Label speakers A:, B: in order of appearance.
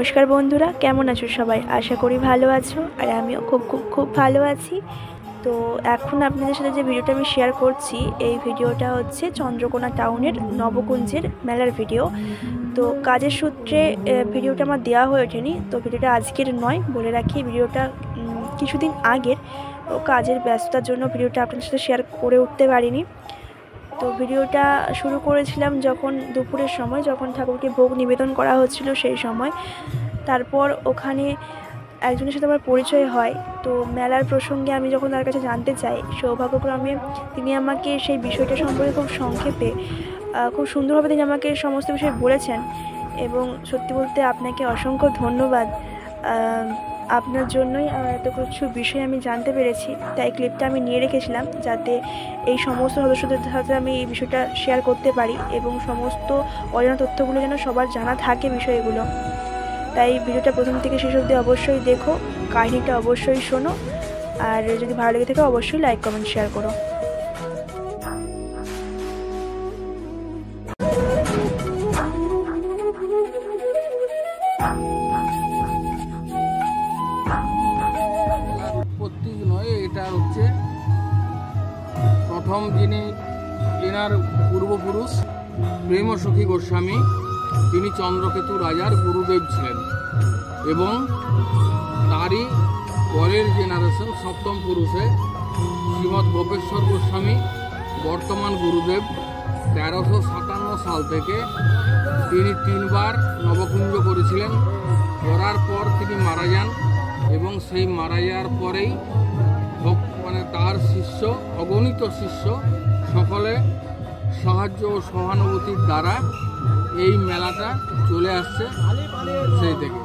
A: নমস্কার বন্ধুরা, কেমন আছো সবাই? আশা করি ভালো আছো, আর আমিও খুব খুব খুব ভালো আছি। তো এখন আপনাদের সাথে যে ভিডিওটা আমি শেয়ার করছি, এই ভিডিওটা হচ্ছে চন্দ্রকোনা টাউনের নবকুঞ্জের মেলার ভিডিও। তো কাজের সূত্রে ভিডিওটা আমার দেওয়া হয়ে ওঠেনি, তো ভিডিওটা আজকের নয়, বলে রাখি ভিডিওটা কিছুদিন আগের। তো কাজের ব্যস্ততার জন্য ভিডিওটা আপনাদের সাথে শেয়ার করে উঠতে পারিনি। তো ভিডিওটা শুরু করেছিলাম যখন দুপুরের সময়, যখন ঠাকুরকে ভোগ নিবেদন করা হচ্ছিল সেই সময়। তারপর ওখানে একজনের সাথে আমার পরিচয় হয়। তো মেলার প্রসঙ্গে আমি যখন তার কাছে জানতে চাই, সৌভাগ্যক্রমে তিনি আমাকে সেই বিষয়টা সম্পর্কে খুব সংক্ষেপে খুব সুন্দরভাবে তিনি আমাকে সমস্ত বিষয় বলেছেন। এবং সত্যি বলতে আপনাকে অসংখ্য ধন্যবাদ। আপনার জন্যই এত কিছু বিষয় আমি জানতে পেরেছি। তাই ক্লিপটা আমি নিয়ে রেখেছিলাম, যাতে এই সমস্ত সদস্যদের সাথে আমি এই বিষয়টা শেয়ার করতে পারি এবং সমস্ত অজানা তথ্যগুলো যেন সবার জানা থাকে বিষয়গুলো। তাই ভিডিওটা প্রথম থেকে শেষ অবধি অবশ্যই দেখো, কাহিনিটা অবশ্যই শোনো, আর যদি ভালো লেগে থাকে অবশ্যই লাইক কমেন্ট শেয়ার করো।
B: উৎপত্তি নয়, এটা হচ্ছে প্রথম যিনি এনার পূর্বপুরুষ প্রেমসখী গোস্বামী, তিনি চন্দ্রকেতু রাজার গুরুদেব ছিলেন, এবং তারই পরের জেনারেশন সপ্তম পুরুষে শ্রীমৎ গোপেশ্বর গোস্বামী বর্তমান গুরুদেব। 1357 সাল থেকে তিনি 3 বার নবকুঞ্জ করেছিলেন। করার পর তিনি মারা যান, এবং সেই মারা যাওয়ার পরেই তার শিষ্য, অগণিত শিষ্য সকলে সাহায্য ও সহানুভূতির দ্বারা এই মেলাটা চলে আসছে সেই থেকে।